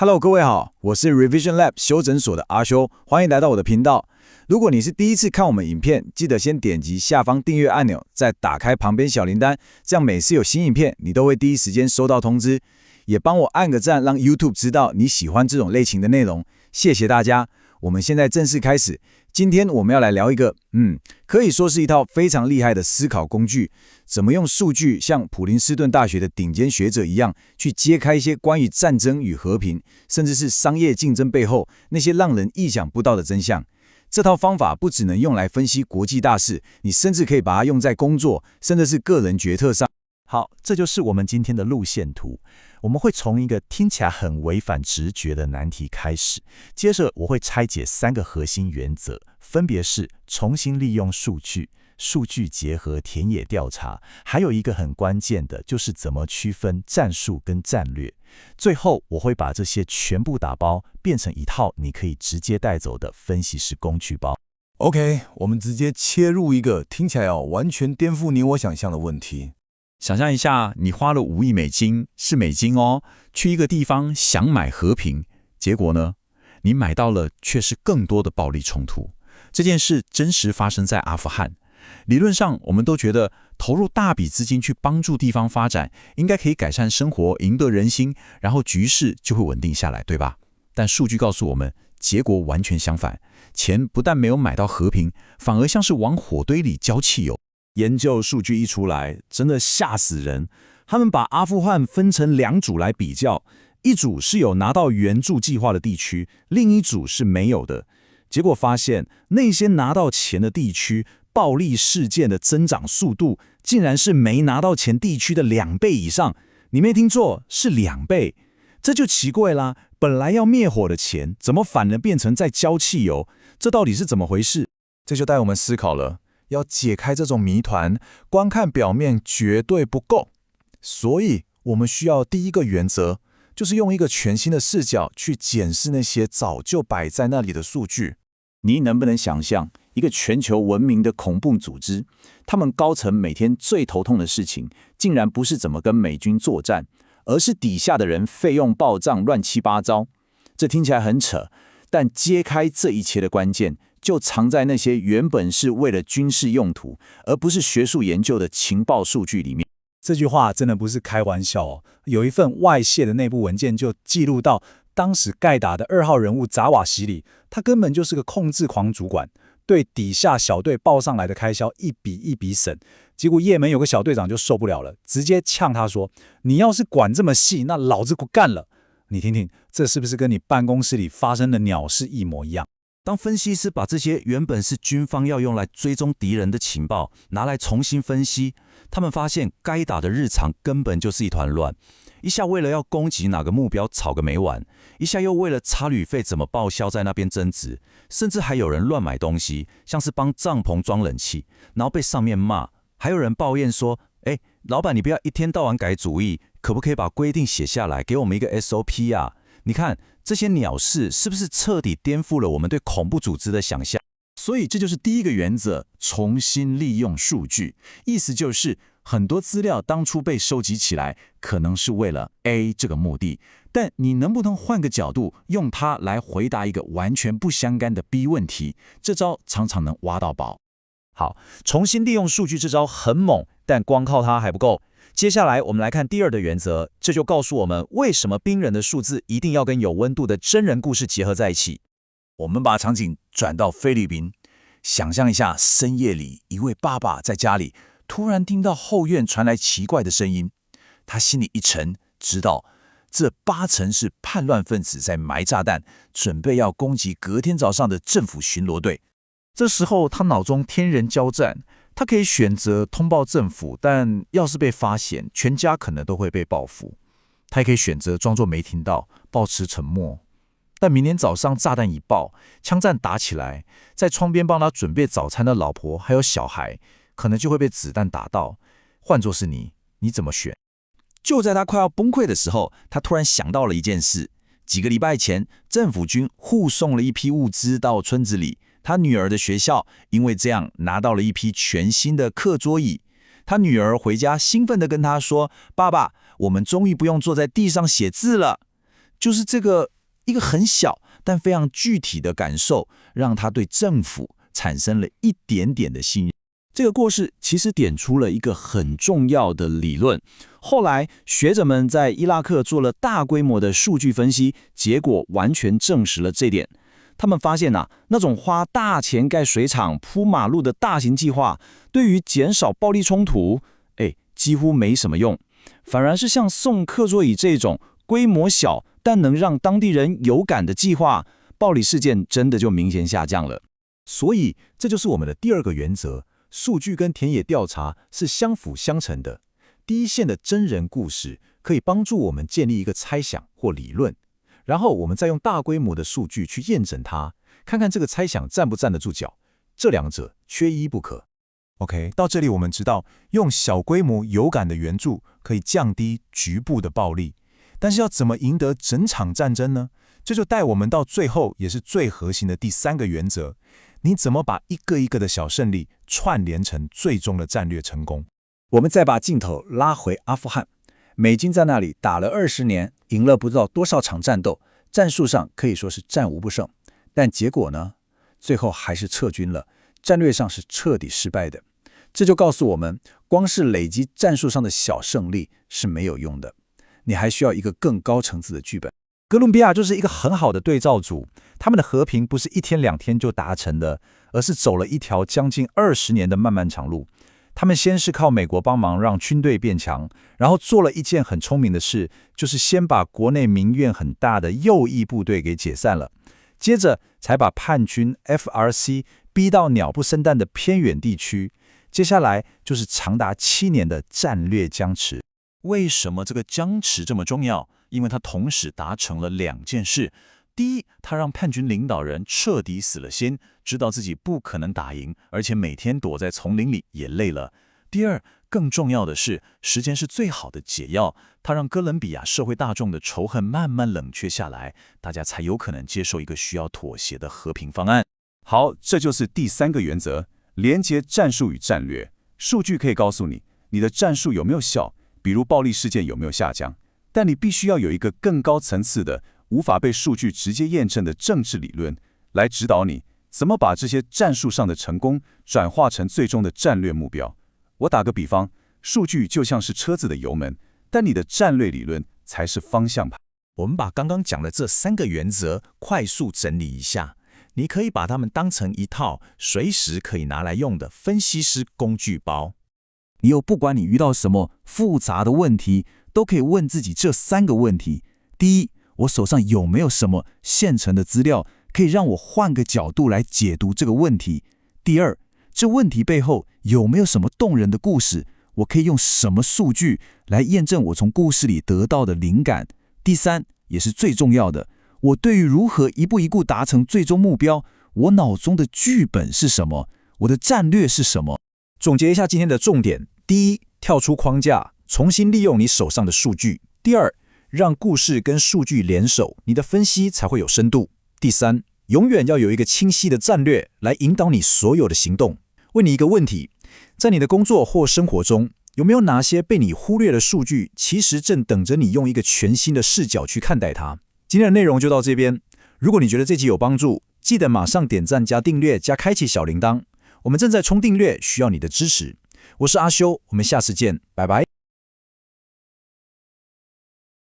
Hello， 各位好，我是 Revision Lab 修整所的阿修，歡迎來到我的頻道。如果你是第一次看我們影片，記得先點擊下方訂閱按鈕，再打開旁邊小鈴鐺，這樣每次有新影片，你都會第一時間收到通知。也幫我按個讚，讓 YouTube 知道你喜歡這種類型的內容。謝謝大家。我們現在正式開始。今天我們要來聊一個，可以說是一套非常厲害的思考工具，怎麼用數據像普林斯頓大學的頂尖學者一樣，去揭開一些關於戰爭與和平，甚至是商業競爭背後那些讓人意想不到的真相。這套方法不只能用來分析國際大事，你甚至可以把它用在工作，甚至是個人決策上。好，這就是我們今天的路線圖。我們會從一個聽起來很違反直覺的難題開始，接着我會拆解3個核心原則，分別是重新利用數據、數據結合田野調查，還有一個很關鍵的就是怎麼區分戰術跟戰略。最後，我會把這些全部打包，變成一套你可以直接帶走的分析師工具包。OK， 我們直接切入一個聽起來完全顛覆你我想象的問題。想象一下，你花了5億美金，是美金哦，去一個地方想買和平，結果呢，你買到了卻是更多的暴力衝突。這件事真實發生在阿富汗。理論上，我們都覺得投入大筆資金去幫助地方發展，應該可以改善生活，贏得人心，然後局勢就會穩定下來，對吧？但數據告訴我們，結果完全相反，錢不但沒有買到和平，反而像是往火堆裡澆汽油。研究數據一出來，真的嚇死人。他們把阿富汗分成2組來比較，一組是有拿到援助計劃的地區，另一組是沒有的。結果發現，那些拿到錢的地區，暴力事件的增長速度竟然是沒拿到錢地區的2倍以上。你沒聽錯，是2倍。這就奇怪啦，本來要滅火的錢，怎麼反而變成在澆汽油？這到底是怎麼回事？這就帶我們思考了。要解開這種謎團，光看表面絕對不夠，所以我們需要第一個原則，就是用一個全新的視角去檢視那些早就擺在那裡的數據。你能不能想象一個全球聞名的恐怖組織，他們高層每天最頭痛的事情，竟然不是怎麼跟美軍作戰，而是底下的人費用暴漲亂七八糟。這聽起來很扯，但揭開這一切的關鍵，就藏在那些原本是為了軍事用途，而不是學術研究的情報數據裡面。這句話真的不是開玩笑哦。有一份外洩的內部文件就記錄到，當時蓋達的2號人物扎瓦希里，他根本就是個控制狂主管，對底下小隊報上來的開銷一筆一筆審。結果也門有個小隊長就受不了了，直接嗆他說：“你要是管這麼細，那老子不幹了。”你聽聽，這是不是跟你辦公室裡發生的鳥事一模一樣？當分析師把這些原本是軍方要用來追蹤敵人的情報拿來重新分析，他們發現該打的日常根本就是一團亂，一下為了要攻擊哪個目標吵個沒完，一下又為了差旅費怎麼報銷在那邊爭執，甚至還有人亂買東西，像是幫帳篷裝冷氣，然後被上面罵，還有人抱怨說：“老闆你不要一天到晚改主意，可不可以把規定寫下來，給我們一個 SOP 啊？”你看這些鳥事是不是徹底顛覆了我們對恐怖組織的想象？所以這就是第一個原則，重新利用數據。意思就是很多資料當初被收集起來，可能是為了 A 這個目的，但你能不能換個角度，用它來回答一個完全不相干的 B 問題？這招常常能挖到寶。好，重新利用數據這招很猛，但光靠它還不夠。接下來我們來看第2的原則，這就告訴我們為什麼兵人的數字一定要跟有溫度的真人故事結合在一起。我們把場景轉到菲律賓，想象一下深夜裡一位爸爸在家裡突然聽到後院傳來奇怪的聲音，他心裡一沉，知道這8成是叛亂分子在埋炸彈，準備要攻擊隔天早上的政府巡邏隊。這時候他腦中天人交戰，他可以選擇通報政府，但要是被發現，全家可能都會被報復。他也可以選擇裝作沒聽到，保持沉默。但明天早上炸彈一爆，槍戰打起來，在窗邊幫他準備早餐的老婆還有小孩，可能就會被子彈打到。換作是你，你怎麼選？就在他快要崩潰的時候，他突然想到了一件事。幾個禮拜前，政府軍護送了一批物資到村子裡。他女兒的學校因為這樣拿到了一批全新的課桌椅。他女兒回家興奮地跟他說：“爸爸，我們終於不用坐在地上寫字了。”就是這個一個很小但非常具體的感受，讓他對政府產生了一點點的信任。這個故事其實點出了一個很重要的理論。後來學者們在伊拉克做了大規模的數據分析，結果完全證實了這點。他們發現那種花大錢蓋水廠、鋪馬路的大型計劃，對於減少暴力衝突，幾乎沒什麼用。反而是像送課桌椅這種規模小但能讓當地人有感的計劃，暴力事件真的就明顯下降了。所以這就是我們的第二個原則。數據跟田野調查是相輔相成的。第一線的真人故事可以幫助我們建立一個猜想或理論，然後我們再用大規模的數據去驗證它，看看這個猜想站不站得住腳。這兩者缺一不可。OK， 到這裡我們知道，用小規模有感的援助可以降低局部的暴力，但是要怎麼贏得整場戰爭呢？這就帶我們到最後也是最核心的第三個原則。你怎麼把一個一個的小勝利串聯成最終的戰略成功？我們再把鏡頭拉回阿富汗，美軍在那裡打了20年，贏了不知道多少場戰鬥，戰術上可以說是戰無不勝，但結果呢？最後還是撤軍了，戰略上是徹底失敗的。這就告訴我們，光是累積戰術上的小勝利是沒有用的，你還需要一個更高層次的劇本。哥倫比亞就是一個很好的對照組，他們的和平不是1天2天就達成的，而是走了一條將近20年的漫漫長路。他們先是靠美國幫忙讓軍隊變強，然後做了一件很聰明的事，就是先把國內民怨很大的右翼部隊給解散了，接着才把叛軍 FRC 逼到鳥不生蛋的偏遠地區。接下來就是長達7年的戰略僵持。為什麼這個僵持這麼重要？因為他同時達成了2件事。第一，他讓叛軍領導人徹底死了心，知道自己不可能打贏，而且每天躲在叢林裡也累了。第二，更重要的是，時間是最好的解藥，他讓哥倫比亞社會大眾的仇恨慢慢冷卻下來，大家才有可能接受一個需要妥協的和平方案。好，這就是第3個原則，連接戰術與戰略。數據可以告訴你，你的戰術有沒有效，比如暴力事件有沒有下降。但你必須要有一個更高層次的、無法被數據直接驗證的政治理論，來指導你怎麼把這些戰術上的成功轉化成最終的戰略目標。我打個比方，數據就像是車子的油門，但你的戰略理論才是方向盤。我們把剛剛講的這3個原則快速整理一下，你可以把它們當成一套隨時可以拿來用的分析師工具包。以後不管你遇到什麼複雜的問題，都可以問自己這3個問題：第一，我手上有沒有什麼現成的資料，可以讓我換個角度來解讀這個問題？第二，這問題背後有沒有什麼動人的故事，我可以用什麼數據來驗證我從故事裡得到的靈感？第三，也是最重要的，我對於如何一步一步達成最終目標，我腦中的劇本是什麼？我的戰略是什麼？總結一下今天的重點：第一，跳出框架，重新利用你手上的數據；第二，讓故事跟數據聯手，你的分析才會有深度；第三，永遠要有一個清晰的戰略來引導你所有的行動。問你一個問題：在你的工作或生活中，有沒有哪些被你忽略的數據，其實正等着你用一個全新的視角去看待它？今天的內容就到這邊。如果你覺得這集有幫助，記得馬上點讚加訂閱加開啟小鈴鐺。我們正在衝訂閱，需要你的支持。我是阿修，我們下次見，拜拜。